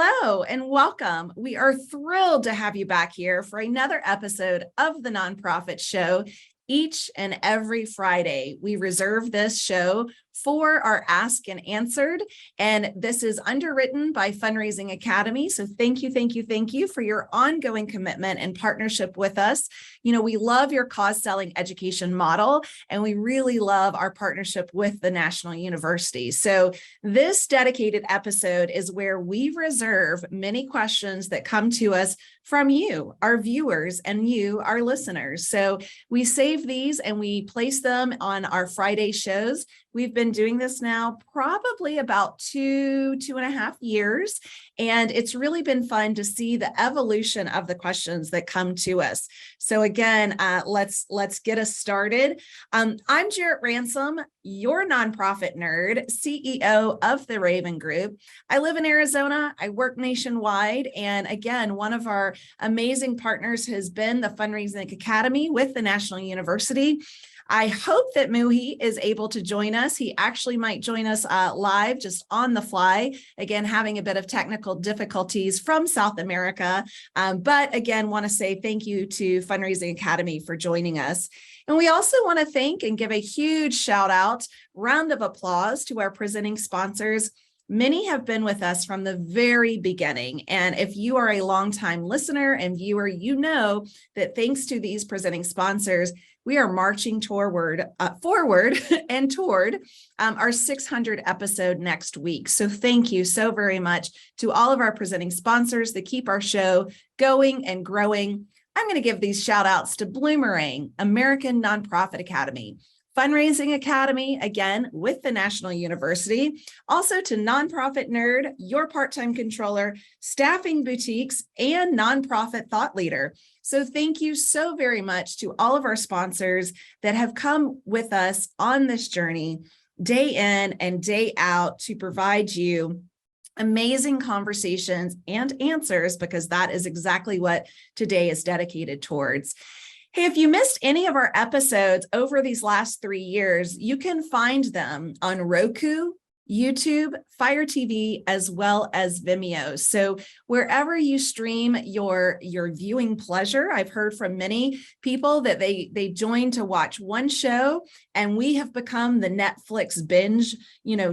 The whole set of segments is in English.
Hello and welcome. We are thrilled to have you back here for another episode of the Nonprofit Show. Each and every Friday, we reserve this show for our Ask and Answered, and this is underwritten by Fundraising Academy. So thank you for your ongoing commitment and partnership with us. You know, we love your cause-selling education model, and we really love our partnership with the National University. So this dedicated episode is where we reserve many questions that come to us from you, our viewers, and you, our listeners. So we save these and we place them on our Friday shows. We've been doing this now probably about two and a half years, and it's really been fun to see the evolution of the questions that come to us. So again, let's get us started. I'm Jarrett Ransom, your nonprofit nerd, CEO of the Raven Group. I live in Arizona. I work nationwide, and again, one of our amazing partners has been the Fundraising Academy with the National University. I hope that Muhi is able to join us. He actually might join us live, just on the fly, again, having a bit of technical difficulties from South America. But again, want to say thank you to Fundraising Academy for joining us. And we also want to thank and give a huge shout out, round of applause to our presenting sponsors. Many have been with us from the very beginning. And if you are a longtime listener and viewer, you know that thanks to these presenting sponsors, we are marching forward and toward our 600 episode next week. So thank you so very much to all of our presenting sponsors that keep our show going and growing. I'm going to give these shout outs to Bloomerang, American Nonprofit Academy, Fundraising Academy, again, with the National University, also to Nonprofit Nerd, your part-time controller, Staffing Boutiques, and Nonprofit Thought Leader. So thank you so very much to all of our sponsors that have come with us on this journey, day in and day out, to provide you amazing conversations and answers, because that is exactly what today is dedicated towards. Hey, if you missed any of our episodes over these last 3 years, you can find them on Roku, YouTube, Fire TV, as well as Vimeo. So wherever you stream your viewing pleasure, I've heard from many people that they join to watch one show, and we have become the Netflix binge,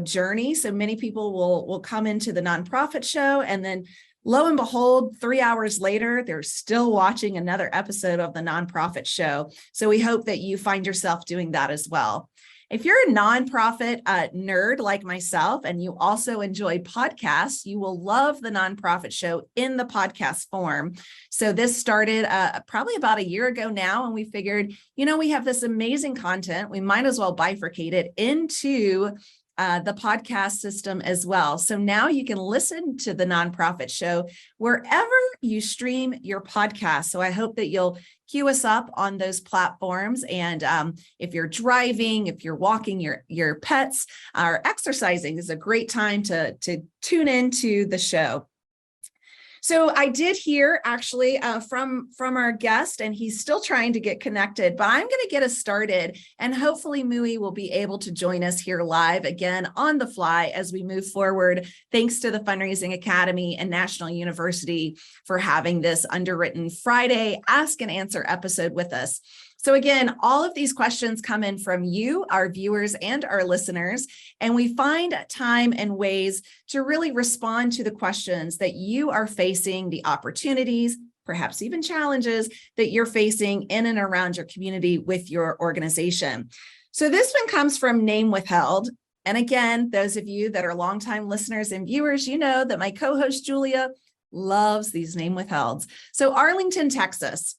journey. So many people will come into the nonprofit show, and then lo and behold, 3 hours later, they're still watching another episode of the nonprofit show. So we hope that you find yourself doing that as well. If you're a nonprofit nerd like myself, and you also enjoy podcasts, you will love the nonprofit show in the podcast form. So this started probably about a year ago now, and we figured, we have this amazing content. We might as well bifurcate it into the podcast system as well. So now you can listen to the nonprofit show wherever you stream your podcast. So I hope that you'll queue us up on those platforms. And if you're driving, if you're walking your pets, or exercising, is a great time to tune into the show. So I did hear actually from our guest, and he's still trying to get connected, but I'm going to get us started, and hopefully Muhi will be able to join us here live again on the fly as we move forward. Thanks to the Fundraising Academy and National University for having this underwritten Friday Ask and Answer episode with us. So again, all of these questions come in from you, our viewers and our listeners, and we find time and ways to really respond to the questions that you are facing, the opportunities, perhaps even challenges that you're facing in and around your community with your organization. So this one comes from Name Withheld. And again, those of you that are longtime listeners and viewers, you know that my co-host Julia loves these name withhelds. So Arlington, Texas.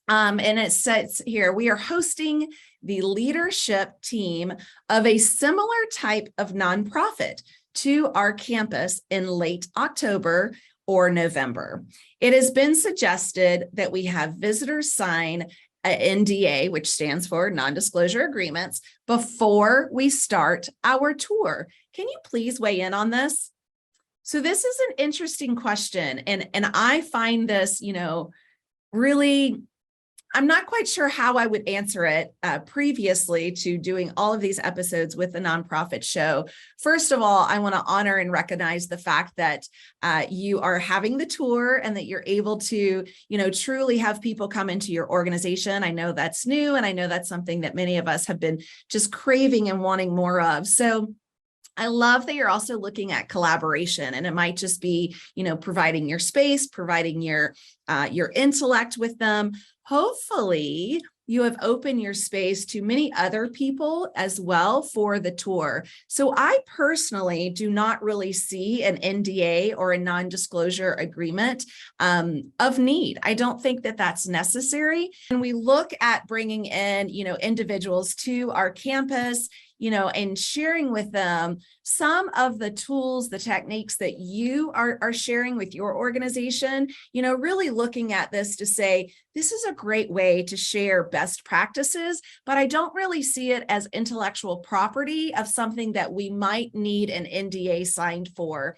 And it says here, we are hosting the leadership team of a similar type of nonprofit to our campus in late October or November. It has been suggested that we have visitors sign a NDA, which stands for non-disclosure agreements, before we start our tour. Can you please weigh in on this? So this is an interesting question. And I find this, really I'm not quite sure how I would answer it previously to doing all of these episodes with the nonprofit show. First of all, I want to honor and recognize the fact that you are having the tour and that you're able to, truly have people come into your organization. I know that's new, and I know that's something that many of us have been just craving and wanting more of. So I love that you're also looking at collaboration, and it might just be, providing your space, providing your intellect with them. Hopefully, you have opened your space to many other people as well for the tour. So I personally do not really see an NDA or a non-disclosure agreement of need. I don't think that that's necessary. When we look at bringing in, individuals to our campus, and sharing with them some of the tools, the techniques that you are sharing with your organization, really looking at this to say, this is a great way to share best practices, but I don't really see it as intellectual property of something that we might need an NDA signed for.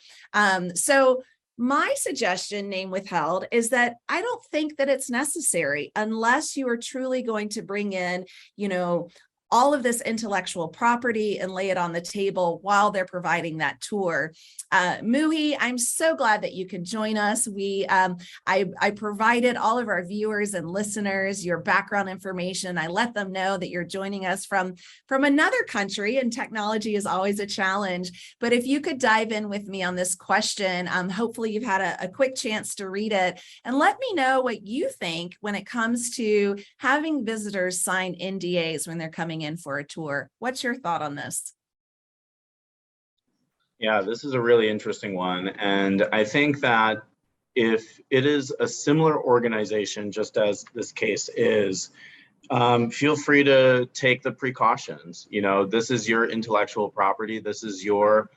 So my suggestion, name withheld, is that I don't think that it's necessary unless you are truly going to bring in, all of this intellectual property and lay it on the table while they're providing that tour. Muhi, I'm so glad that you could join us. I provided all of our viewers and listeners your background information. I let them know that you're joining us from another country, and technology is always a challenge. But if you could dive in with me on this question, hopefully you've had a quick chance to read it, and let me know what you think when it comes to having visitors sign NDAs when they're coming in for a tour. What's your thought on this? Yeah, this is a really interesting one. And I think that if it is a similar organization, just as this case is, feel free to take the precautions. This is your intellectual property. This is your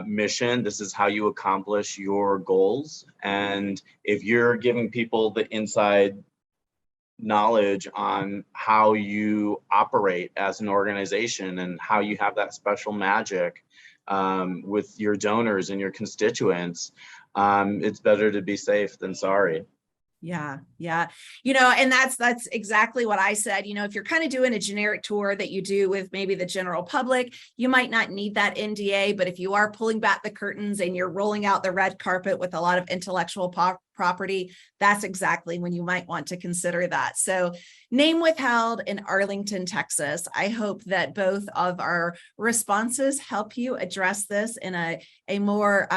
mission. This is how you accomplish your goals. And if you're giving people the inside knowledge on how you operate as an organization and how you have that special magic with your donors and your constituents, it's better to be safe than sorry. Yeah. And that's exactly what I said. If you're kind of doing a generic tour that you do with maybe the general public, you might not need that NDA. But if you are pulling back the curtains and you're rolling out the red carpet with a lot of intellectual property, that's exactly when you might want to consider that. So, name withheld in Arlington, Texas. I hope that both of our responses help you address this in a more,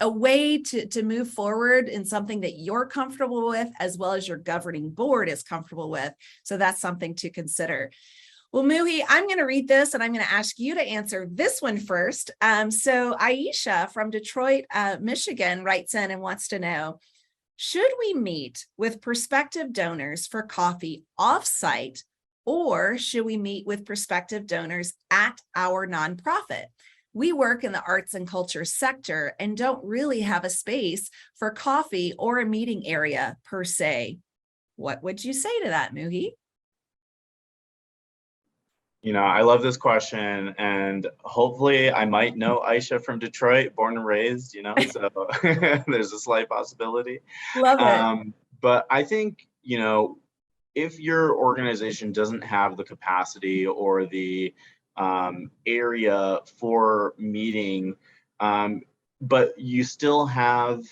a way to move forward in something that you're comfortable with, as well as your governing board is comfortable with. So that's something to consider. Well, Muhi, I'm going to read this and I'm going to ask you to answer this one first. So Aisha from Detroit, Michigan writes in and wants to know, should we meet with prospective donors for coffee offsite, or should we meet with prospective donors at our nonprofit? We work in the arts and culture sector and don't really have a space for coffee or a meeting area per se. What would you say to that, Muhi? I love this question, and hopefully I might know Aisha from Detroit, born and raised, so there's a slight possibility. Love it. But I think, if your organization doesn't have the capacity or the area for meeting, but you still have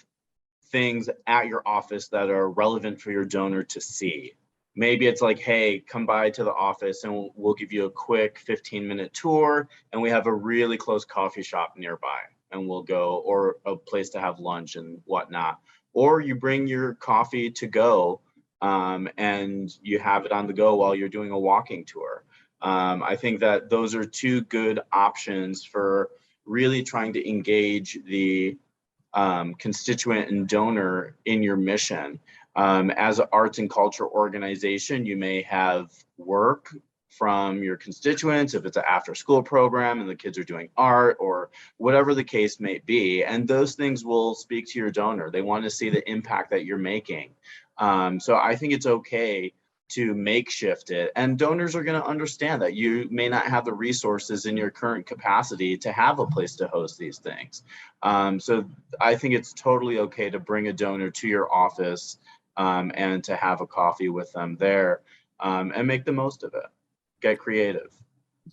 things at your office that are relevant for your donor to see. Maybe it's like, hey, come by to the office and we'll give you a quick 15-minute tour, and we have a really close coffee shop nearby and we'll go, or a place to have lunch and whatnot. Or you bring your coffee to go and you have it on the go while you're doing a walking tour. I think that those are two good options for really trying to engage the constituent and donor in your mission. As an arts and culture organization, you may have work from your constituents, if it's an after-school program and the kids are doing art or whatever the case may be, and those things will speak to your donor. They want to see the impact that you're making. So I think it's okay to makeshift it, and donors are going to understand that you may not have the resources in your current capacity to have a place to host these things. So I think it's totally okay to bring a donor to your office and to have a coffee with them there, and make the most of it. Get creative.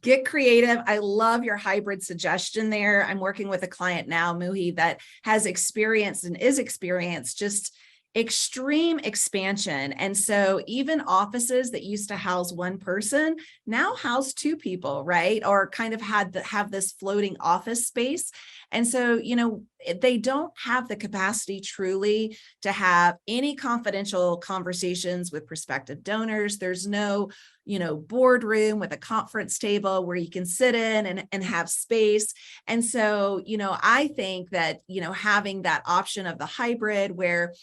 Get creative. I love your hybrid suggestion there. I'm working with a client now, Muhi, that has experienced and is experienced just extreme expansion. And so even offices that used to house one person now house two people, right? Or kind of have this floating office space. And so, they don't have the capacity truly to have any confidential conversations with prospective donors. There's no boardroom with a conference table where you can sit in and have space. And so, I think that, having that option of the hybrid where,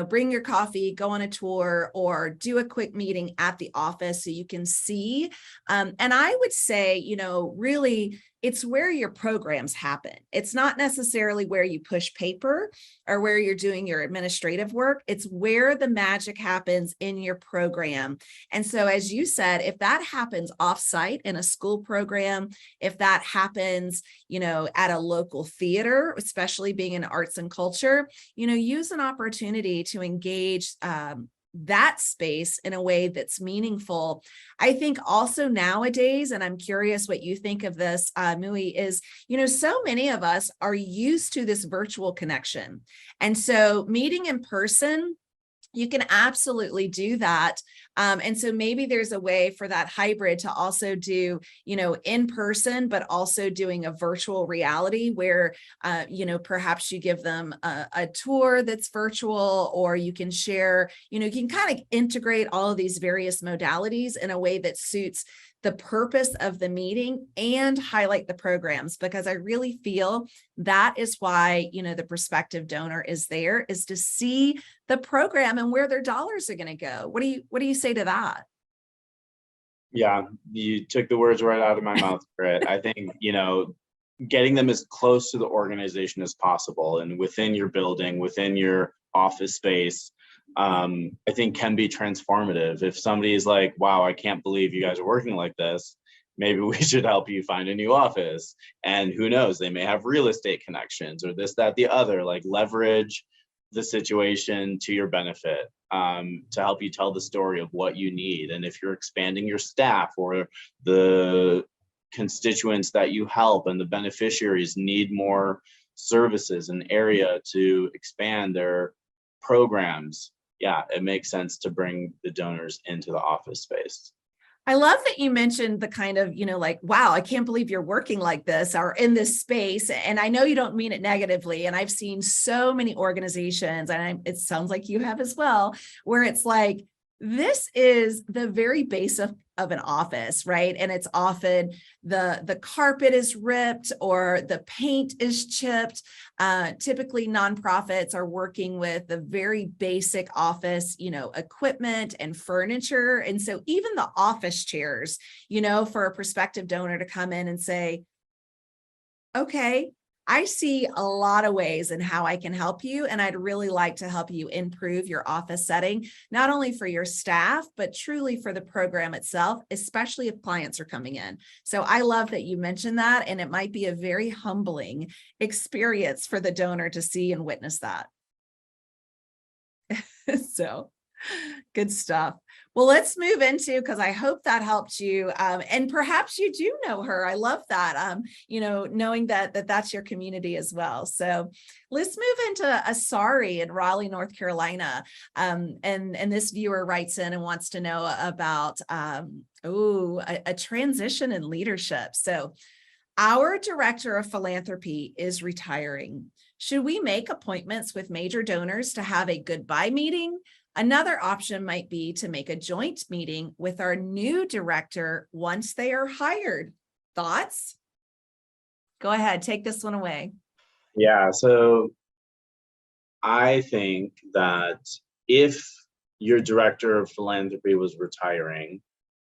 bring your coffee, go on a tour, or do a quick meeting at the office so you can see. And I would say, really, it's where your programs happen. It's not necessarily where you push paper or where you're doing your administrative work. It's where the magic happens in your program. And so, as you said, if that happens offsite in a school program, if that happens, at a local theater, especially being in arts and culture, use an opportunity to engage that space in a way that's meaningful. I think also nowadays, and I'm curious what you think of this, Muhi, is, so many of us are used to this virtual connection. And so meeting in person, you can absolutely do that. And so maybe there's a way for that hybrid to also do, in person, but also doing a virtual reality where, perhaps you give them a tour that's virtual, or you can share, you can kind of integrate all of these various modalities in a way that suits the purpose of the meeting and highlight the programs, because I really feel that is why, the prospective donor is there, is to see the program and where their dollars are going to go. What do you say to that? Yeah, you took the words right out of my mouth, Jarrett. I think, getting them as close to the organization as possible and within your building, within your office space, I think can be transformative. If somebody is like, wow, I can't believe you guys are working like this, maybe we should help you find a new office. And who knows, they may have real estate connections or this, that, the other, like leverage the situation to your benefit, to help you tell the story of what you need. And if you're expanding your staff or the constituents that you help and the beneficiaries need more services and area to expand their programs, yeah, it makes sense to bring the donors into the office space. I love that you mentioned the kind of, like, wow, I can't believe you're working like this or in this space. And I know you don't mean it negatively. And I've seen so many organizations, and it sounds like you have as well, where it's like, this is the very base of an office, right? And it's often the carpet is ripped or the paint is chipped. Typically, nonprofits are working with the very basic office, equipment and furniture. And so even the office chairs, for a prospective donor to come in and say, okay, I see a lot of ways in how I can help you, and I'd really like to help you improve your office setting, not only for your staff, but truly for the program itself, especially if clients are coming in. So I love that you mentioned that, and it might be a very humbling experience for the donor to see and witness that. So good stuff. Well, let's move into, because I hope that helped you. And perhaps you do know her. I love that, knowing that that's your community as well. So let's move into Asari in Raleigh, North Carolina. And this viewer writes in and wants to know about a transition in leadership. So our director of philanthropy is retiring. Should we make appointments with major donors to have a goodbye meeting? Another option might be to make a joint meeting with our new director once they are hired. Thoughts? Go ahead, take this one away. Yeah, so I think that if your director of philanthropy was retiring,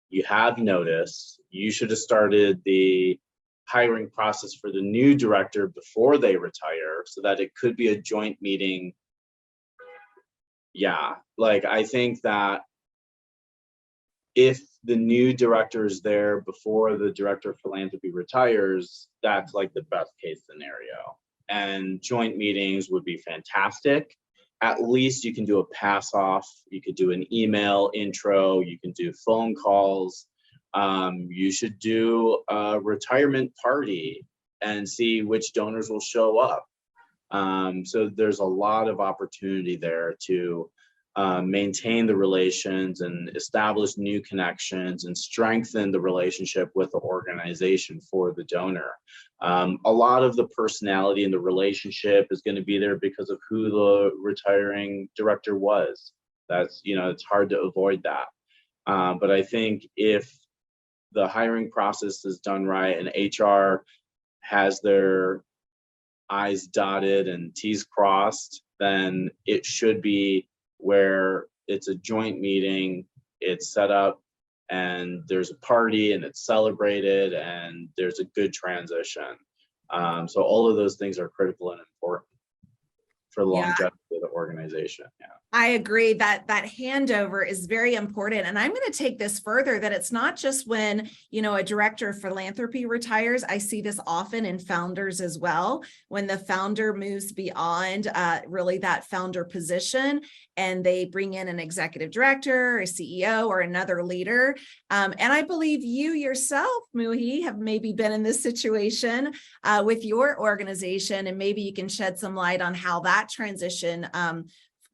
you have notice, you should have started the hiring process for the new director before they retire so that it could be a joint meeting. Yeah, like I think that if the new director is there before the director of philanthropy retires, that's like the best case scenario. And joint meetings would be fantastic. at least you can do a pass off. You could do an email intro. You can do phone calls. You should do a retirement party and see which donors will show up. So there's a lot of opportunity there to maintain the relations and establish new connections and strengthen the relationship with the organization for the donor. A lot of the personality and the relationship is going to be there because of who the retiring director was. That's, it's hard to avoid that. But I think if the hiring process is done right and HR has their I's dotted and T's crossed, then it should be where it's a joint meeting, it's set up, and there's a party and it's celebrated and there's a good transition. So all of those things are critical and important for the longevity of the organization. Yeah. I agree that handover is very important. And I'm going to take this further, that it's not just when, a director of philanthropy retires. I see this often in founders as well, when the founder moves beyond really that founder position and they bring in an executive director, a CEO, or another leader. And I believe you yourself, Muhi, have maybe been in this situation with your organization, and maybe you can shed some light on how that transition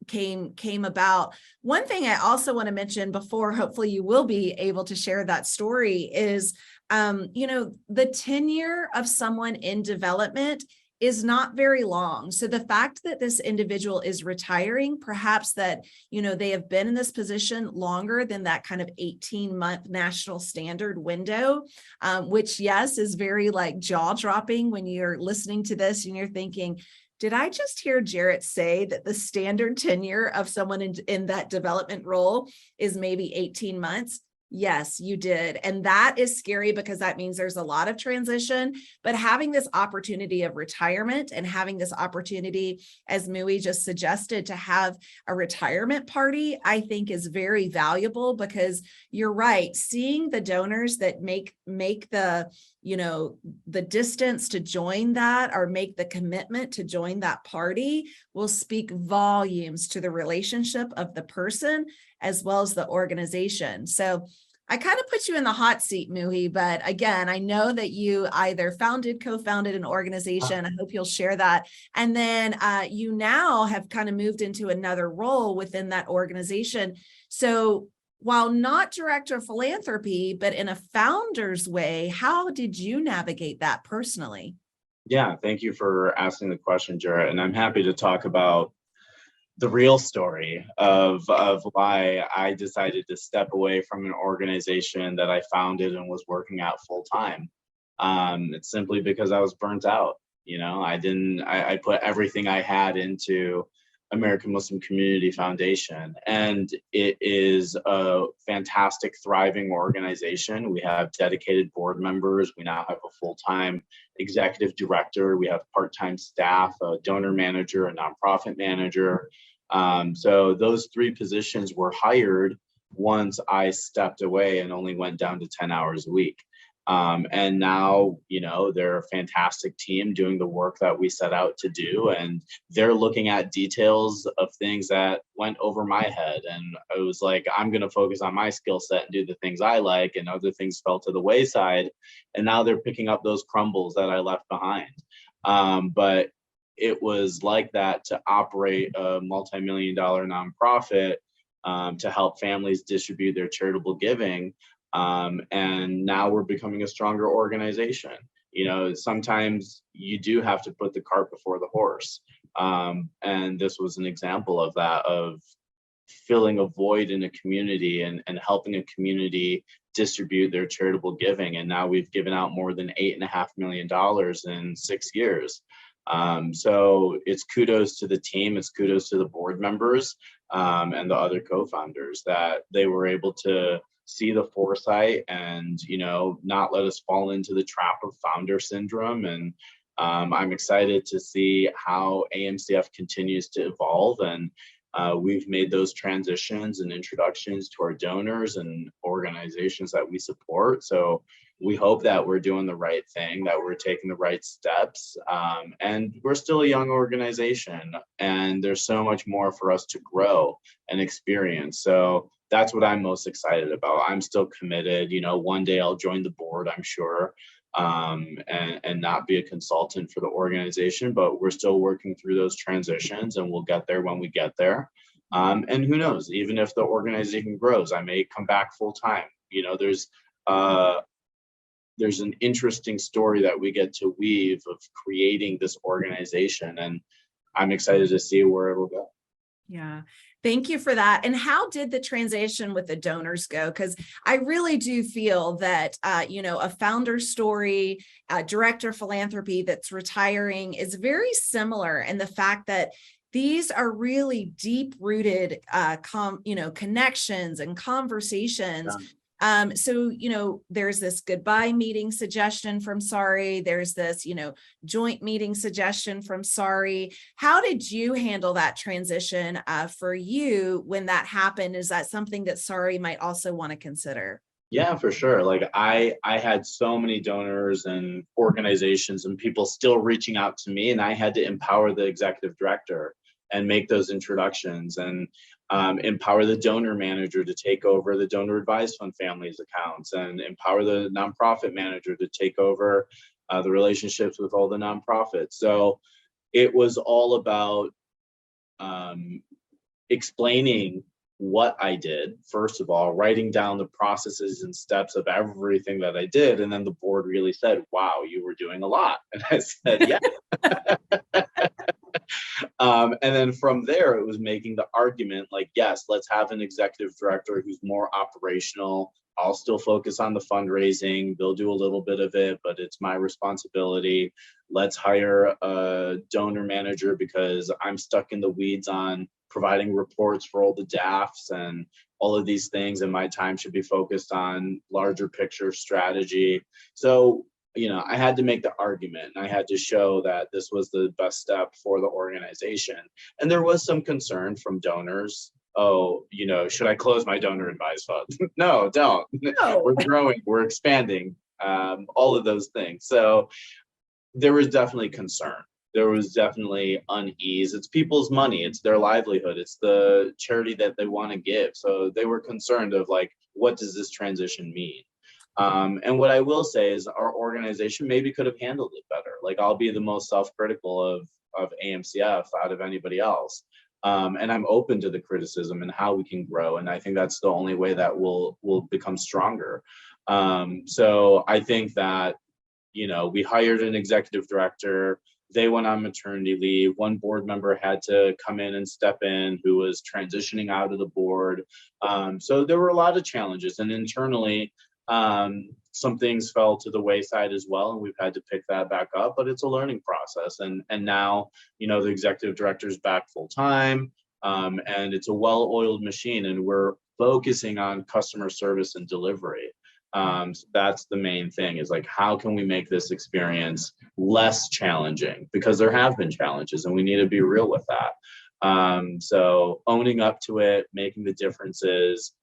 came about. One thing I also want to mention before, hopefully you will be able to share that story, is the tenure of someone in development is not very long. So the fact that this individual is retiring, perhaps that, they have been in this position longer than that kind of 18-month national standard window, which, yes, is very jaw-dropping when you're listening to this and you're thinking, did I just hear Jarrett say that the standard tenure of someone in that development role is maybe 18 months? Yes, you did. And that is scary because that means there's a lot of transition, but having this opportunity of retirement and having this opportunity, as Muhi just suggested, to have a retirement party, I think is very valuable, because you're right. Seeing the donors that make the, the distance to join that, or make the commitment to join that party, will speak volumes to the relationship of the person as well as the organization. So I kind of put you in the hot seat, Muhi, but again, I know that you either co-founded an organization. I hope you'll share that. And then you now have kind of moved into another role within that organization. So while not director of philanthropy, but in a founder's way, how did you navigate that personally? Yeah, thank you for asking the question, Jarrett. And I'm happy to talk about the real story of why I decided to step away from an organization that I founded and was working at full time. It's simply because I was burnt out. I put everything I had into American Muslim Community Foundation, and it is a fantastic, thriving organization. We have dedicated board members. We now have a full-time executive director. We have part-time staff, a donor manager, a nonprofit manager. So those three positions were hired once I stepped away and only went down to 10 hours a week. And now, they're a fantastic team doing the work that we set out to do. And they're looking at details of things that went over my head. And I was like, I'm going to focus on my skill set and do the things I like, and other things fell to the wayside. And now they're picking up those crumbles that I left behind. But it was like that to operate a multi-million-dollar nonprofit to help families distribute their charitable giving. And now we're becoming a stronger organization. Sometimes you do have to put the cart before the horse. And this was an example of that, of filling a void in a community and helping a community distribute their charitable giving. And now we've given out more than $8.5 million in 6 years. So it's kudos to the team, it's kudos to the board members and the other co-founders that they were able to see the foresight and, not let us fall into the trap of founder syndrome. And I'm excited to see how AMCF continues to evolve. And we've made those transitions and introductions to our donors and organizations that we support. So we hope that we're doing the right thing, that we're taking the right steps. And we're still a young organization, and there's so much more for us to grow and experience. So that's what I'm most excited about. I'm still committed. One day I'll join the board, I'm sure, and not be a consultant for the organization, but we're still working through those transitions, and we'll get there when we get there. And who knows, even if the organization grows, I may come back full time. There's an interesting story that we get to weave of creating this organization, and I'm excited to see where it'll go. Yeah, thank you for that. And how did the transition with the donors go? Because I really do feel that, a founder story, a director of philanthropy that's retiring is very similar in the fact that these are really deep-rooted, connections and conversations. So, there's this goodbye meeting suggestion from Sorry. There's this, joint meeting suggestion from Sorry. How did you handle that transition for you when that happened? Is that something that Sorry might also want to consider? Yeah, for sure. Like I had so many donors and organizations and people still reaching out to me, and I had to empower the executive director and make those introductions, and empower the donor manager to take over the donor advised fund families accounts, and empower the nonprofit manager to take over the relationships with all the nonprofits. So it was all about explaining what I did, first of all, writing down the processes and steps of everything that I did. And then the board really said, wow, you were doing a lot. And I said, yeah. And then from there, it was making the argument like, yes, let's have an executive director who's more operational. I'll still focus on the fundraising. They'll do a little bit of it, but it's my responsibility. Let's hire a donor manager because I'm stuck in the weeds on providing reports for all the DAFs and all of these things, and my time should be focused on larger picture strategy. So, I had to make the argument, and I had to show that this was the best step for the organization. And there was some concern from donors. Oh, should I close my donor advised fund? No, don't. No. We're growing, we're expanding, all of those things. So there was definitely concern. There was definitely unease. It's people's money. It's their livelihood. It's the charity that they want to give. So they were concerned of like, what does this transition mean? And what I will say is our organization maybe could have handled it better. Like I'll be the most self-critical of AMCF out of anybody else. And I'm open to the criticism and how we can grow. And I think that's the only way that we'll become stronger. So I think that, we hired an executive director. They went on maternity leave. One board member had to come in and step in who was transitioning out of the board. So there were a lot of challenges, and internally, some things fell to the wayside as well, and we've had to pick that back up, but it's a learning process. And now, the executive director is back full time, and it's a well-oiled machine, and we're focusing on customer service and delivery. So that's the main thing, is like, how can we make this experience less challenging? Because there have been challenges, and we need to be real with that. So owning up to it, making the differences,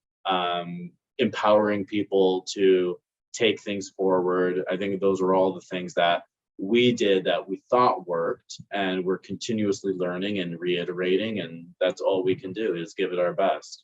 empowering people to take things forward. I think those are all the things that we did that we thought worked, and we're continuously learning and reiterating, and that's all we can do is give it our best.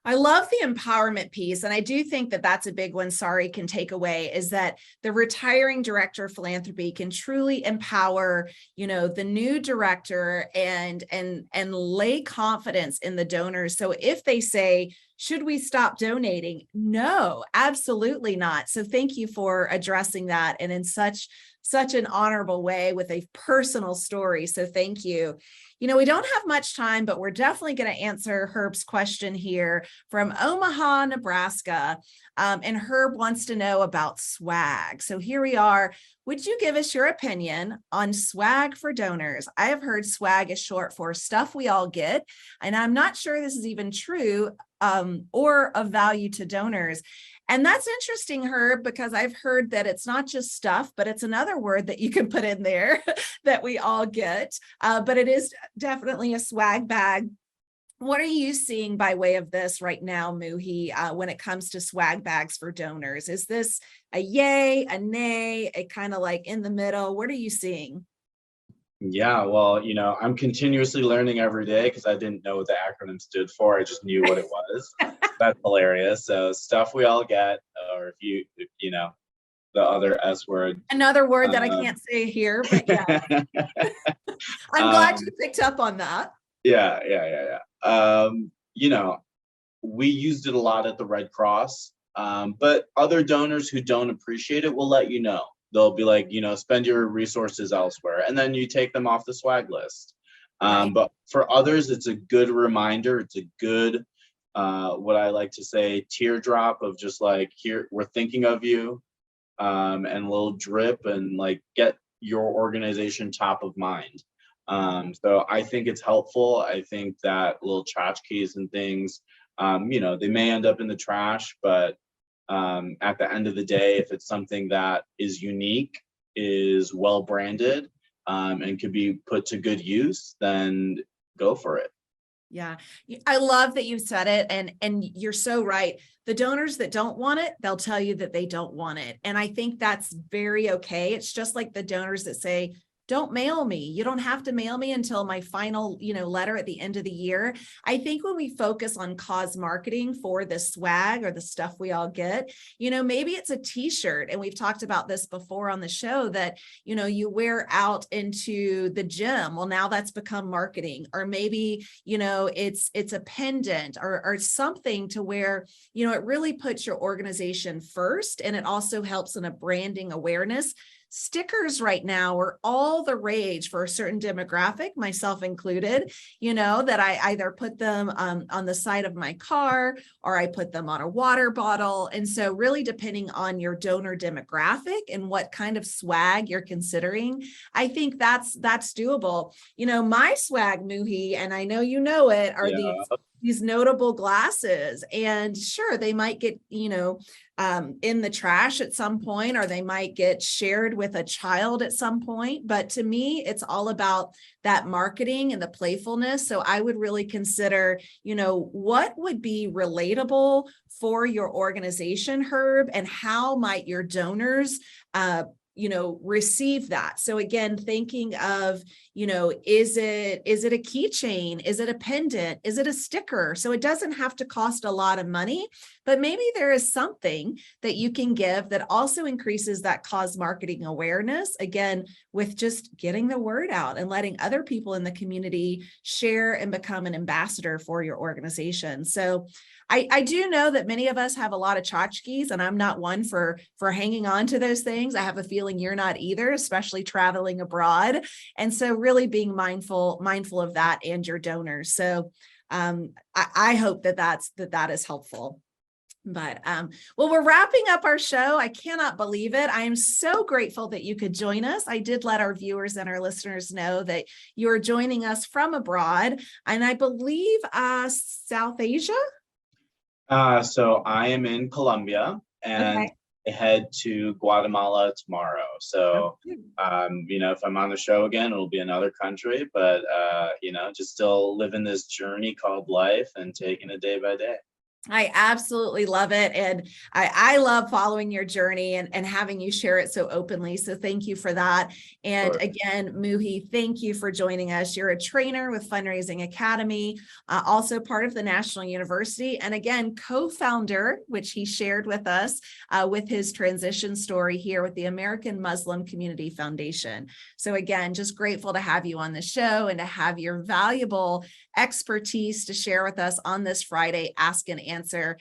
I love the empowerment piece. And I do think that that's a big one Sorry can take away, is that the retiring director of philanthropy can truly empower, the new director and lay confidence in the donors. So if they say, should we stop donating? No, absolutely not. So thank you for addressing that, and in such an honorable way with a personal story. So thank you. We don't have much time, but we're definitely going to answer Herb's question here from Omaha, Nebraska. And Herb wants to know about swag. So here we are. Would you give us your opinion on swag for donors? I have heard swag is short for stuff we all get, and I'm not sure this is even true or of value to donors. And that's interesting, Herb, because I've heard that it's not just stuff, but it's another word that you can put in there that we all get. But it is definitely a swag bag. What are you seeing by way of this right now, Muhi, when it comes to swag bags for donors? Is this a yay, a nay, a kind of like in the middle? What are you seeing? Yeah, well, I'm continuously learning every day because I didn't know what the acronym stood for. I just knew what it was. That's hilarious. So stuff we all get, or the other S word. Another word that I can't say here, but yeah, I'm glad you um, picked up on that. yeah. We used it a lot at the Red Cross, but other donors who don't appreciate it will let you know. They'll be like, spend your resources elsewhere, and then you take them off the swag list. Right. But for others, it's a good reminder. It's a good, what I like to say, teardrop of just like, here, we're thinking of you, and a little drip, and like get your organization top of mind. So I think it's helpful. I think that little tchotchkes and things, they may end up in the trash, but at the end of the day, if it's something that is unique, is well branded, and could be put to good use, then go for it. Yeah, I love that you said it, and you're so right. The donors that don't want it, they'll tell you that they don't want it. And I think that's very okay. It's just like the donors that say, don't mail me. You don't have to mail me until my final, letter at the end of the year. I think when we focus on cause marketing for the swag or the stuff we all get, maybe it's a t-shirt. And we've talked about this before on the show that, you wear out into the gym. Well, now that's become marketing. Or maybe, it's a pendant or something to where, it really puts your organization first. And it also helps in a branding awareness. Stickers right now are all the rage for a certain demographic, myself included, that I either put them on the side of my car or I put them on a water bottle. And so really depending on your donor demographic and what kind of swag you're considering, I think that's doable. My swag, Muhi, and I know you know it, are these notable glasses. And sure, they might get, in the trash at some point, or they might get shared with a child at some point. But to me, it's all about that marketing and the playfulness. So I would really consider, what would be relatable for your organization, Herb, and how might your donors, receive that. So again, thinking of, is it a keychain? Is it a pendant? Is it a sticker? So it doesn't have to cost a lot of money, but maybe there is something that you can give that also increases that cause marketing awareness, again, with just getting the word out and letting other people in the community share and become an ambassador for your organization. So I do know that many of us have a lot of tchotchkes, and I'm not one for hanging on to those things. I have a feeling you're not either, especially traveling abroad. And so really being mindful of that and your donors. So I hope that is helpful. But well, we're wrapping up our show. I cannot believe it. I am so grateful that you could join us. I did let our viewers and our listeners know that you're joining us from abroad, and I believe South Asia. So I am in Colombia and Okay. I head to Guatemala tomorrow. So, if I'm on the show again, it'll be another country, but, just still living this journey called life and taking it day by day. I absolutely love it. And I love following your journey and having you share it so openly. So thank you for that. And Sure. again, Muhi, thank you for joining us. You're a trainer with Fundraising Academy, also part of the National University. And again, co-founder, which he shared with us with his transition story here with the American Muslim Community Foundation. So again, just grateful to have you on the show and to have your valuable expertise to share with us on this Friday Ask and Answer.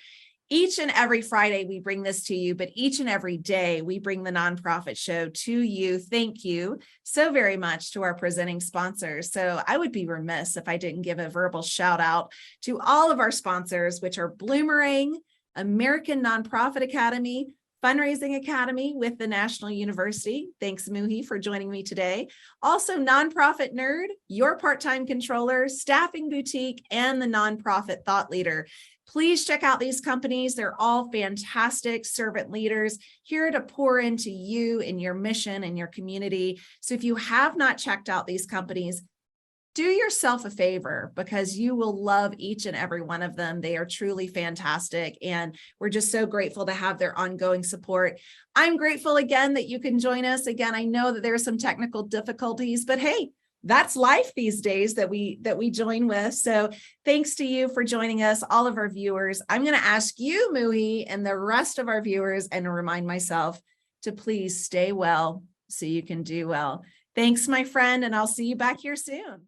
Each and every Friday, we bring this to you, but each and every day, we bring the nonprofit show to you. Thank you so very much to our presenting sponsors. So I would be remiss if I didn't give a verbal shout out to all of our sponsors, which are Bloomerang, American Nonprofit Academy, Fundraising Academy with the National University. Thanks, Muhi, for joining me today. Also, Nonprofit Nerd, Your Part-Time Controller, Staffing Boutique, and the Nonprofit Thought Leader. Please check out these companies. They're all fantastic servant leaders here to pour into you and your mission and your community. So if you have not checked out these companies, do yourself a favor, because you will love each and every one of them. They are truly fantastic, and we're just so grateful to have their ongoing support. I'm grateful again that you can join us. Again, I know that there are some technical difficulties, but hey, that's life these days that we join with. So thanks to you for joining us, all of our viewers. I'm going to ask you, Muhi, and the rest of our viewers, and remind myself to please stay well so you can do well. Thanks, my friend, and I'll see you back here soon.